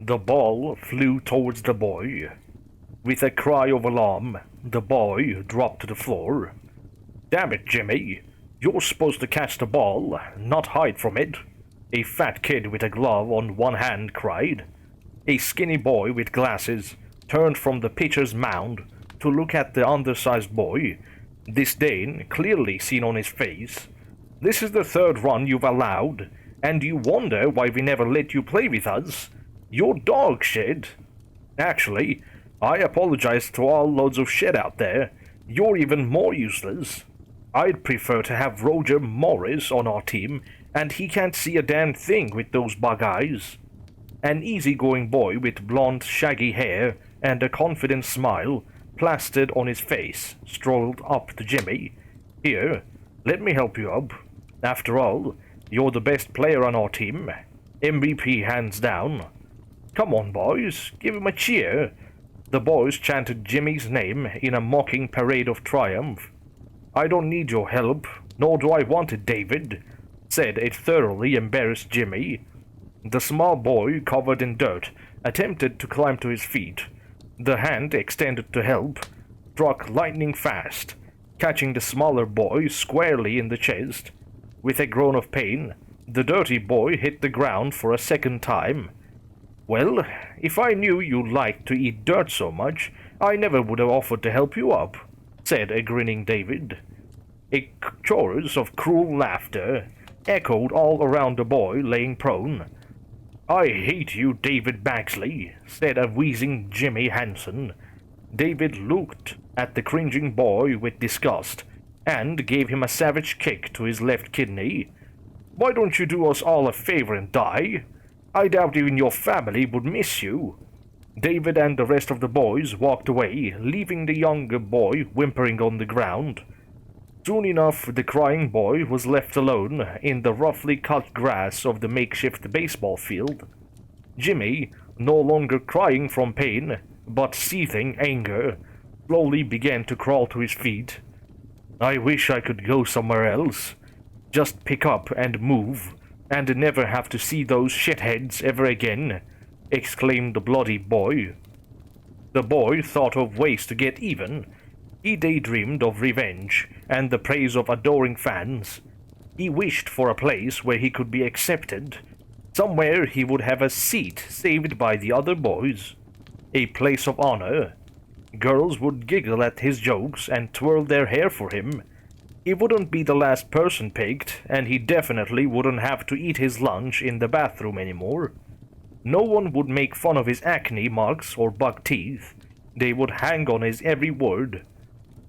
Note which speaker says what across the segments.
Speaker 1: The ball flew towards the boy. With a cry of alarm, the boy dropped to the floor. "Damn it, Jimmy! You're supposed to catch the ball, not hide from it," a fat kid with a glove on one hand cried. A skinny boy with glasses turned from the pitcher's mound to look at the undersized boy, disdain clearly seen on his face. "This is the third run you've allowed, and you wonder why we never let you play with us? You're dog shit. Actually, I apologize to all loads of shit out there. You're even more useless. I'd prefer to have Roger Morris on our team, and he can't see a damn thing with those bug eyes." An easygoing boy with blonde, shaggy hair and a confident smile plastered on his face strolled up to Jimmy. "Here, let me help you up. After all, you're the best player on our team. MVP hands down. Come on, boys, give him a cheer." The boys chanted Jimmy's name in a mocking parade of triumph. "I don't need your help, nor do I want it, David," said a thoroughly embarrassed Jimmy. The small boy, covered in dirt, attempted to climb to his feet. The hand extended to help struck lightning fast, catching the smaller boy squarely in the chest. With a groan of pain, the dirty boy hit the ground for a second time. "Well, if I knew you liked to eat dirt so much, I never would have offered to help you up," said a grinning David. A chorus of cruel laughter echoed all around the boy laying prone. "I hate you, David Baxley," said a wheezing Jimmy Hansen. David looked at the cringing boy with disgust and gave him a savage kick to his left kidney. "Why don't you do us all a favor and die? I doubt even your family would miss you." David and the rest of the boys walked away, leaving the younger boy whimpering on the ground. Soon enough, the crying boy was left alone in the roughly cut grass of the makeshift baseball field. Jimmy, no longer crying from pain, but seething anger, slowly began to crawl to his feet. "I wish I could go somewhere else. Just pick up and move, and never have to see those shitheads ever again," exclaimed the bloody boy. The boy thought of ways to get even. He daydreamed of revenge and the praise of adoring fans. He wished for a place where he could be accepted, somewhere he would have a seat saved by the other boys, a place of honor. Girls would giggle at his jokes and twirl their hair for him. He wouldn't be the last person picked, and he definitely wouldn't have to eat his lunch in the bathroom anymore. No one would make fun of his acne marks or buck teeth. They would hang on his every word.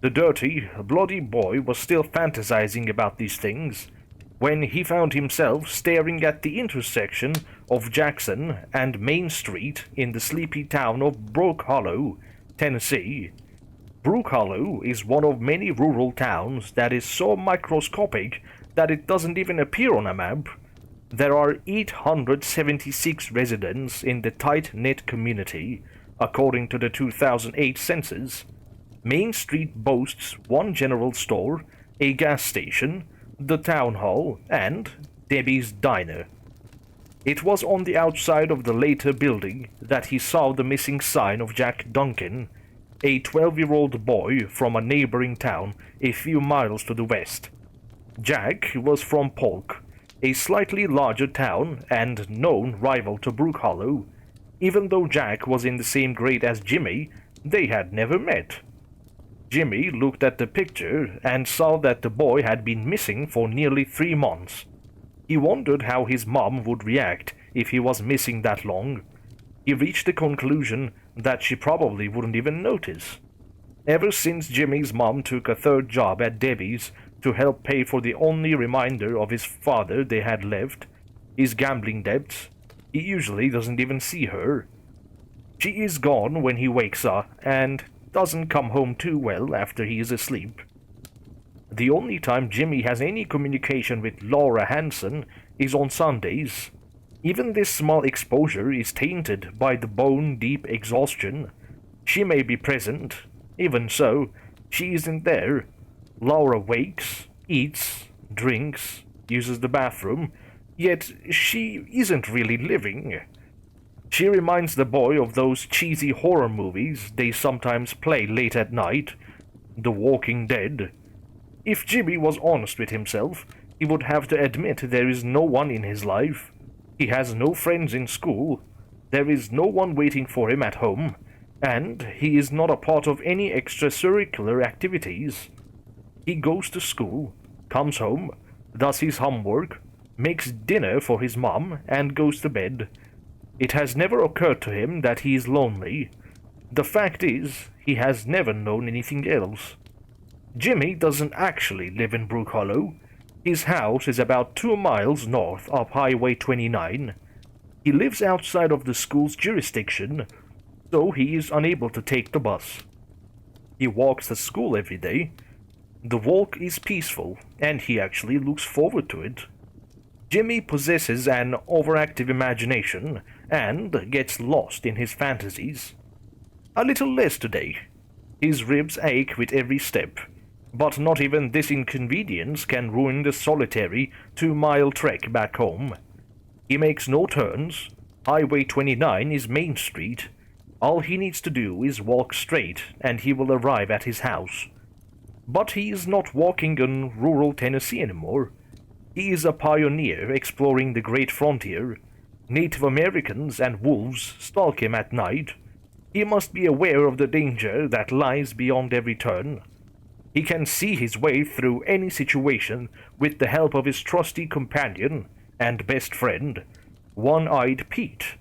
Speaker 1: The dirty, bloody boy was still fantasizing about these things when he found himself staring at the intersection of Jackson and Main Street in the sleepy town of Brook Hollow, Tennessee. Brook Hollow is one of many rural towns that is so microscopic that it doesn't even appear on a map. There are 876 residents in the tight-knit community, according to the 2008 census. Main Street boasts one general store, a gas station, the town hall, and Debbie's Diner. It was on the outside of the later building that he saw the missing sign of Jack Duncan, a 12-year-old boy from a neighboring town a few miles to the west. Jack was from Polk, a slightly larger town and known rival to Brook Hollow. Even though Jack was in the same grade as Jimmy, they had never met. Jimmy looked at the picture and saw that the boy had been missing for nearly 3 months. He wondered how his mom would react if he was missing that long. He reached the conclusion that she probably wouldn't even notice. Ever since Jimmy's mom took a third job at Debbie's to help pay for the only reminder of his father they had left, his gambling debts, he usually doesn't even see her. She is gone when he wakes up and doesn't come home too well after he is asleep. The only time Jimmy has any communication with Laura Hansen is on Sundays. Even this small exposure is tainted by the bone-deep exhaustion. She may be present, even so, she isn't there. Laura wakes, eats, drinks, uses the bathroom, yet she isn't really living. She reminds the boy of those cheesy horror movies they sometimes play late at night, The Walking Dead. If Jimmy was honest with himself, he would have to admit there is no one in his life. He has no friends in school, there is no one waiting for him at home, and he is not a part of any extracurricular activities. He goes to school, comes home, does his homework, makes dinner for his mom, and goes to bed. It has never occurred to him that he is lonely. The fact is, he has never known anything else. Jimmy doesn't actually live in Brook Hollow. His house is about 2 miles north of Highway 29. He lives outside of the school's jurisdiction, so he is unable to take the bus. He walks to school every day. The walk is peaceful, and he actually looks forward to it. Jimmy possesses an overactive imagination and gets lost in his fantasies. A little less today. His ribs ache with every step, but not even this inconvenience can ruin the solitary 2-mile trek back home. He makes no turns. Highway 29 is Main Street. All he needs to do is walk straight, and he will arrive at his house. But he is not walking in rural Tennessee anymore. He is a pioneer exploring the great frontier. Native Americans and wolves stalk him at night. He must be aware of the danger that lies beyond every turn. He can see his way through any situation with the help of his trusty companion and best friend, One-Eyed Pete.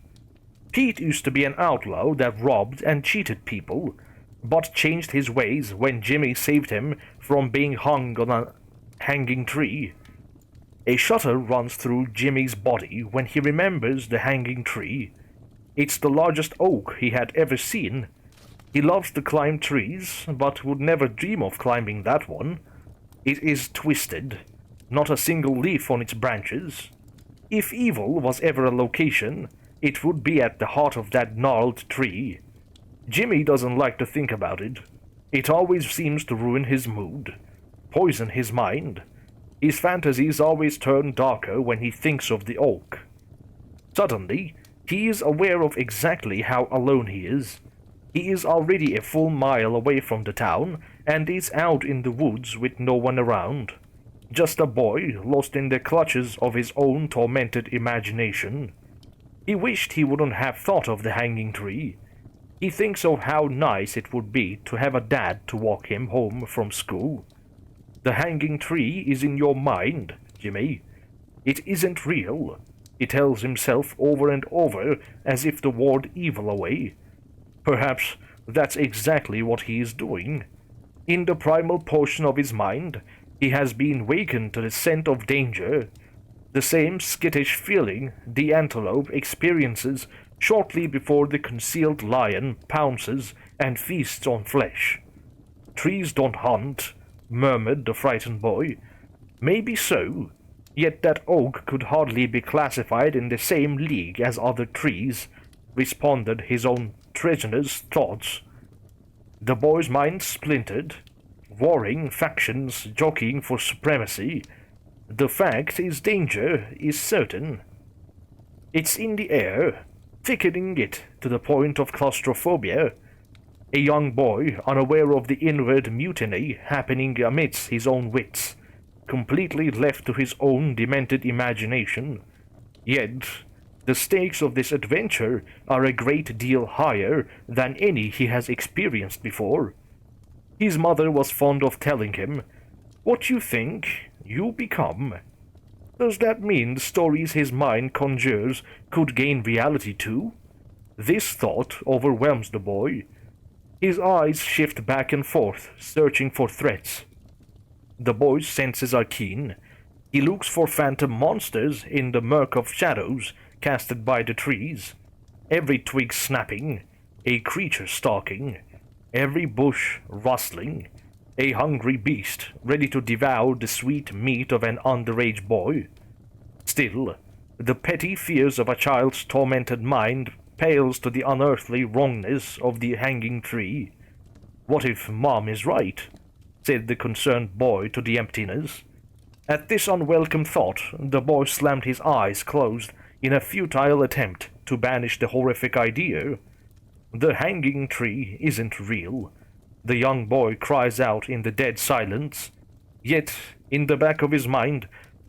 Speaker 1: Pete used to be an outlaw that robbed and cheated people, but changed his ways when Jimmy saved him from being hung on a hanging tree. A shudder runs through Jimmy's body when he remembers the hanging tree. It's the largest oak he had ever seen. He loves to climb trees, but would never dream of climbing that one. It is twisted, not a single leaf on its branches. If evil was ever a location, it would be at the heart of that gnarled tree. Jimmy doesn't like to think about it. It always seems to ruin his mood, poison his mind. His fantasies always turn darker when he thinks of the oak. Suddenly, he is aware of exactly how alone he is. He is already a full mile away from the town, and is out in the woods with no one around. Just a boy lost in the clutches of his own tormented imagination. He wished he wouldn't have thought of the hanging tree. He thinks of how nice it would be to have a dad to walk him home from school. The hanging tree is in your mind, Jimmy. It isn't real. He tells himself over and over as if to ward evil away. Perhaps that's exactly what he is doing. In the primal portion of his mind, he has been wakened to the scent of danger, the same skittish feeling the antelope experiences shortly before the concealed lion pounces and feasts on flesh. Trees don't hunt, murmured the frightened boy. Maybe so, yet that oak could hardly be classified in the same league as other trees, responded his own treasonous thoughts. The boy's mind splintered, warring factions jockeying for supremacy. The fact is danger is certain. It's in the air, thickening it to the point of claustrophobia. A young boy, unaware of the inward mutiny happening amidst his own wits, completely left to his own demented imagination. Yet, the stakes of this adventure are a great deal higher than any he has experienced before. His mother was fond of telling him, "What you think, you become." Does that mean the stories his mind conjures could gain reality too? This thought overwhelms the boy. His eyes shift back and forth, searching for threats. The boy's senses are keen. He looks for phantom monsters in the murk of shadows casted by the trees. Every twig snapping, a creature stalking. Every bush rustling, a hungry beast ready to devour the sweet meat of an underage boy. Still, the petty fears of a child's tormented mind pales to the unearthly wrongness of the hanging tree. What if Mom is right? Said the concerned boy to the emptiness. At this unwelcome thought, the boy slammed his eyes closed in a futile attempt to banish the horrific idea. The hanging tree isn't real. The young boy cries out in the dead silence. Yet, in the back of his mind,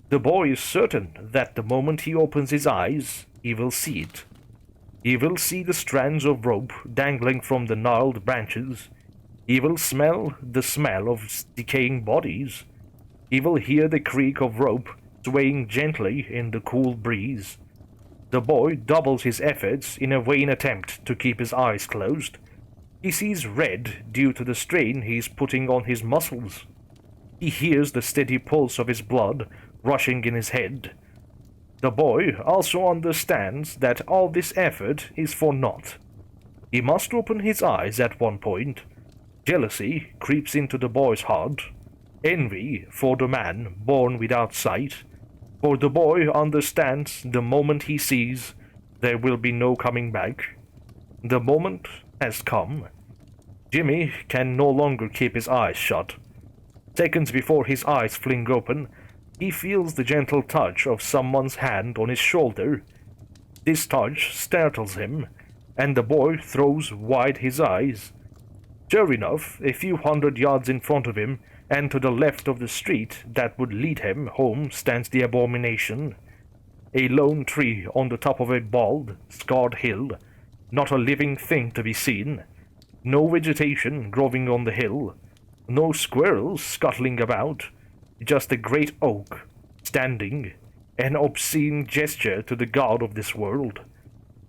Speaker 1: the boy is certain that the moment he opens his eyes, he will see it. He will see the strands of rope dangling from the gnarled branches. He will smell the smell of decaying bodies. He will hear the creak of rope swaying gently in the cool breeze. The boy doubles his efforts in a vain attempt to keep his eyes closed. He sees red due to the strain he is putting on his muscles. He hears the steady pulse of his blood rushing in his head. The boy also understands that all this effort is for naught. He must open his eyes at one point. Jealousy creeps into the boy's heart. Envy for the man born without sight. For the boy understands the moment he sees, there will be no coming back. The moment has come. Jimmy can no longer keep his eyes shut. Seconds before his eyes fling open, he feels the gentle touch of someone's hand on his shoulder. This touch startles him, and the boy throws wide his eyes. Sure enough, a few hundred yards in front of him, and to the left of the street that would lead him home, stands the abomination. A lone tree on the top of a bald, scarred hill. Not a living thing to be seen. No vegetation growing on the hill. No squirrels scuttling about. Just a great oak, standing, an obscene gesture to the god of this world.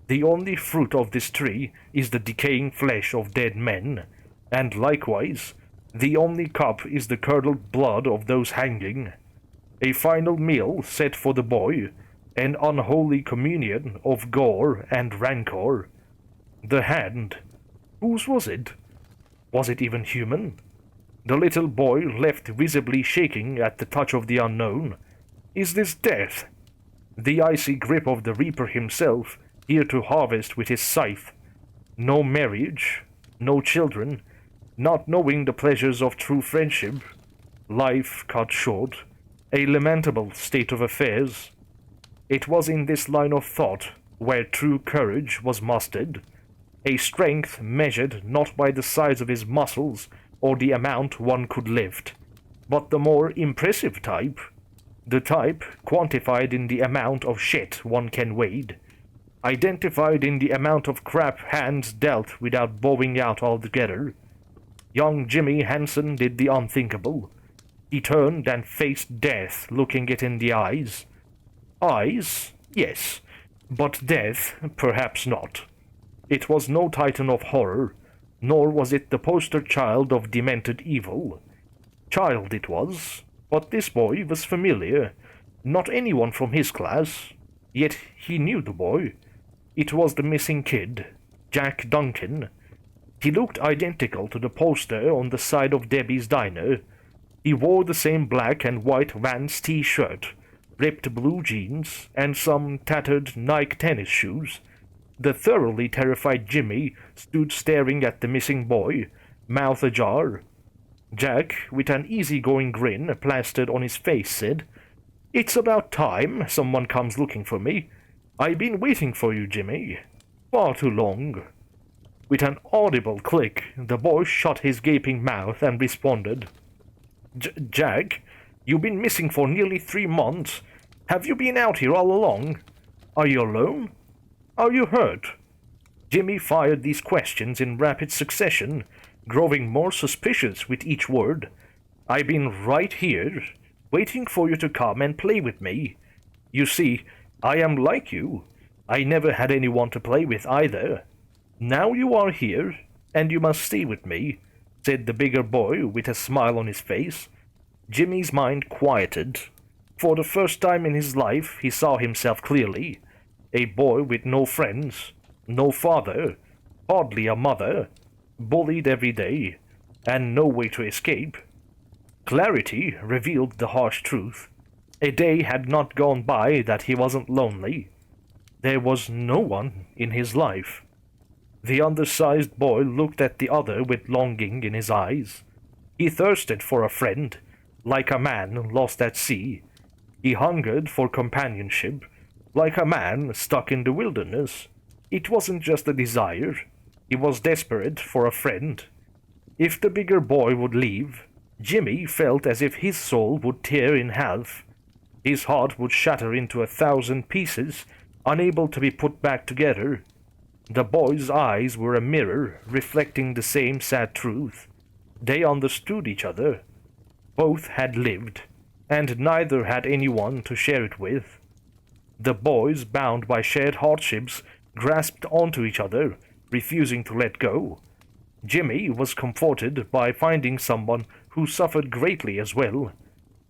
Speaker 1: The only fruit of this tree is the decaying flesh of dead men, and likewise, the only cup is the curdled blood of those hanging. A final meal set for the boy, an unholy communion of gore and rancor. The hand. Whose was it? Was it even human? The little boy left visibly shaking at the touch of the unknown. Is this death? The icy grip of the Reaper himself, here to harvest with his scythe. No marriage, no children, not knowing the pleasures of true friendship. Life cut short, a lamentable state of affairs. It was in this line of thought where true courage was mustered, a strength measured not by the size of his muscles or the amount one could lift, but the more impressive type, the type quantified in the amount of shit one can wade, identified in the amount of crap hands dealt without bowing out altogether. Young Jimmy Hansen did the unthinkable. He turned and faced death, looking it in the eyes. Eyes, yes, but death, perhaps not. It was no titan of horror, nor was it the poster child of demented evil. Child it was, but this boy was familiar, not anyone from his class, yet he knew the boy. It was the missing kid, Jack Duncan. He looked identical to the poster on the side of Debbie's diner. He wore the same black and white Vans t-shirt, ripped blue jeans, and some tattered Nike tennis shoes. The thoroughly terrified Jimmy stood staring at the missing boy, mouth ajar. Jack, with an easygoing grin plastered on his face, said, "It's about time someone comes looking for me. I've been waiting for you, Jimmy. Far too long." With an audible click, the boy shut his gaping mouth and responded, Jack, you've been missing for nearly 3 months. Have you been out here all along? Are you alone? Are you hurt?" Jimmy fired these questions in rapid succession, growing more suspicious with each word. "I've been right here, waiting for you to come and play with me. You see, I am like you. I never had anyone to play with either. Now you are here, and you must stay with me," said the bigger boy with a smile on his face. Jimmy's mind quieted. For the first time in his life, he saw himself clearly. A boy with no friends, no father, hardly a mother, bullied every day, and no way to escape. Clarity revealed the harsh truth. A day had not gone by that he wasn't lonely. There was no one in his life. The undersized boy looked at the other with longing in his eyes. He thirsted for a friend, like a man lost at sea. He hungered for companionship, like a man stuck in the wilderness. It wasn't just a desire, he was desperate for a friend. If the bigger boy would leave, Jimmy felt as if his soul would tear in half. His heart would shatter into 1,000 pieces, unable to be put back together. The boy's eyes were a mirror, reflecting the same sad truth. They understood each other. Both had lived, and neither had anyone to share it with. The boys, bound by shared hardships, grasped onto each other, refusing to let go. Jimmy was comforted by finding someone who suffered greatly as well.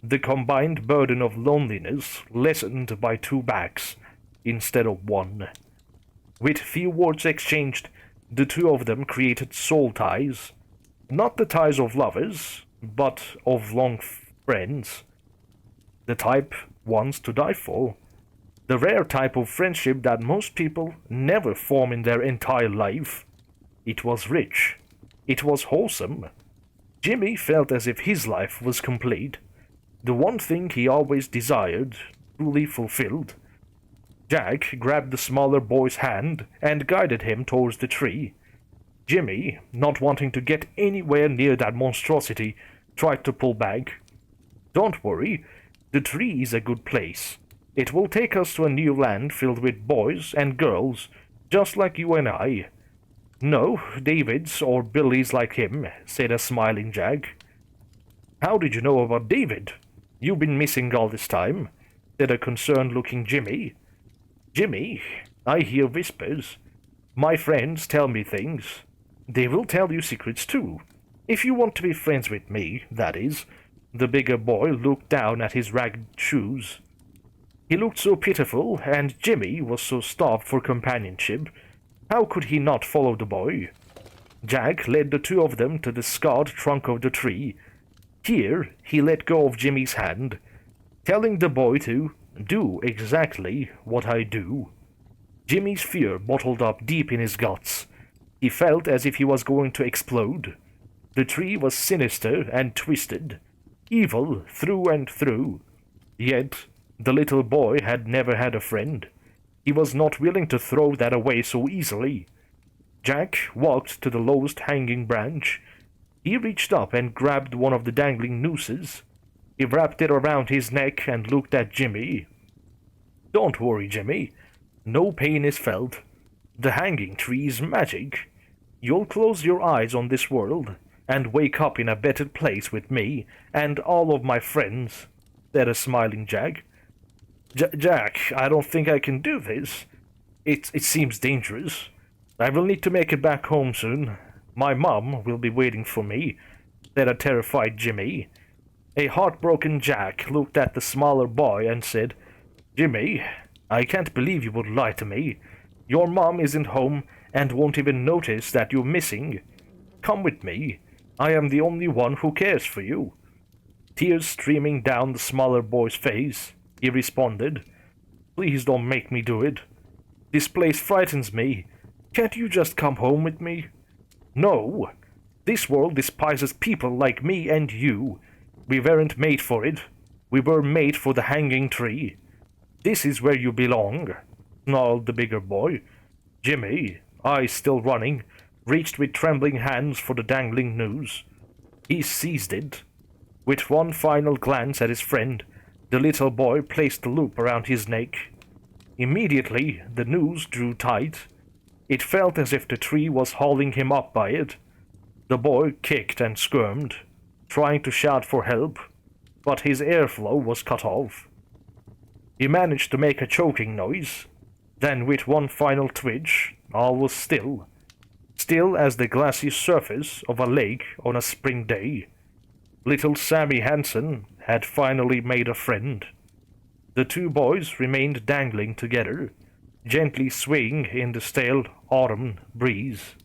Speaker 1: The combined burden of loneliness lessened by 2 backs instead of 1. With few words exchanged, the 2 of them created soul ties. Not the ties of lovers, but of long friends. The type ones to die for. The rare type of friendship that most people never form in their entire life. It was rich. It was wholesome. Jimmy felt as if his life was complete. The one thing he always desired, truly fulfilled. Jack grabbed the smaller boy's hand and guided him towards the tree. Jimmy, not wanting to get anywhere near that monstrosity, tried to pull back. "Don't worry, the tree is a good place. It will take us to a new land filled with boys and girls, just like you and I." "No, David's or Billy's like him," said a smiling Jack. "How did you know about David? You've been missing all this time," said a concerned-looking Jimmy. "Jimmy, I hear whispers. My friends tell me things. They will tell you secrets too. If you want to be friends with me, that is." The bigger boy looked down at his ragged shoes. He looked so pitiful, and Jimmy was so starved for companionship. How could he not follow the boy? Jack led the 2 of them to the scarred trunk of the tree. Here, he let go of Jimmy's hand, telling the boy to do exactly what I do. Jimmy's fear bottled up deep in his guts. He felt as if he was going to explode. The tree was sinister and twisted, evil through and through. Yet, the little boy had never had a friend. He was not willing to throw that away so easily. Jack walked to the lowest hanging branch. He reached up and grabbed one of the dangling nooses. He wrapped it around his neck and looked at Jimmy. "Don't worry, Jimmy. No pain is felt. The hanging tree is magic. You'll close your eyes on this world and wake up in a better place with me and all of my friends," said a smiling Jack. Jack, I don't think I can do this. It seems dangerous. I will need to make it back home soon. My mom will be waiting for me," said a terrified Jimmy. A heartbroken Jack looked at the smaller boy and said, "Jimmy, I can't believe you would lie to me. Your mom isn't home and won't even notice that you're missing. Come with me. I am the only one who cares for you." Tears streaming down the smaller boy's face, he responded, "Please don't make me do it. This place frightens me. Can't you just come home with me?" "No. This world despises people like me and you. We weren't made for it. We were made for the hanging tree. This is where you belong," snarled the bigger boy. Jimmy, eyes still running, reached with trembling hands for the dangling noose. He seized it. With one final glance at his friend, the little boy placed the loop around his neck. Immediately, the noose drew tight. It felt as if the tree was hauling him up by it. The boy kicked and squirmed, trying to shout for help, but his airflow was cut off. He managed to make a choking noise. Then, with one final twitch, all was still. Still as the glassy surface of a lake on a spring day. Little Sammy Hansen had finally made a friend. The 2 boys remained dangling together, gently swaying in the stale autumn breeze.